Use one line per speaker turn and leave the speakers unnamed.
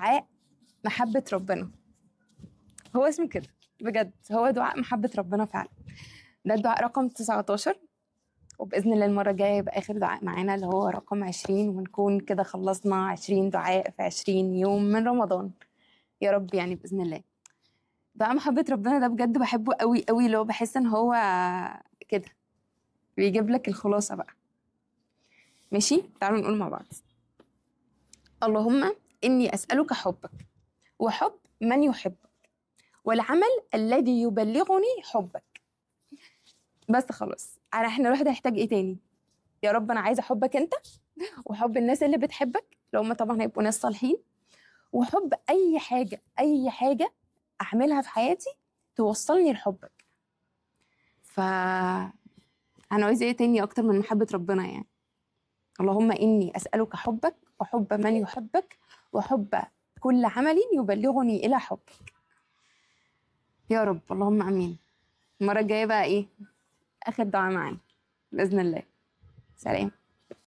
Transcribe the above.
دعاء محبة ربنا. هو اسمه كده بجد، هو دعاء محبة ربنا فعلا. ده الدعاء رقم 19، وبإذن الله المرة الجاية يبقى آخر دعاء معانا اللي هو رقم 20، ونكون كده خلصنا 20 دعاء في 20 يوم من رمضان يا رب، يعني بإذن الله. دعاء محبة ربنا ده بجد بحبه قوي قوي، اللي هو بحس ان هو كده بيجيب لك الخلاصة بقى. ماشي، تعالوا نقول مع بعض. اللهم إني أسألك حبك وحب من يحبك والعمل الذي يبلغني حبك. بس خلاص، احنا الواحد هيحتاج ايه تاني؟ يا رب انا عايزه حبك انت، وحب الناس اللي بتحبك لو هم طبعا هيبقوا ناس صالحين، وحب اي حاجه اي حاجه اعملها في حياتي توصلني لحبك. ف انا عايزه ايه تاني اكتر من محبه ربنا يعني؟ اللهم اني اسالك حبك وحب من يحبك وحب كل عمل يبلغني الى حبك يا رب، اللهم امين. المره الجايه بقى ايه؟ اخر دعاء معانا باذن الله. سلام.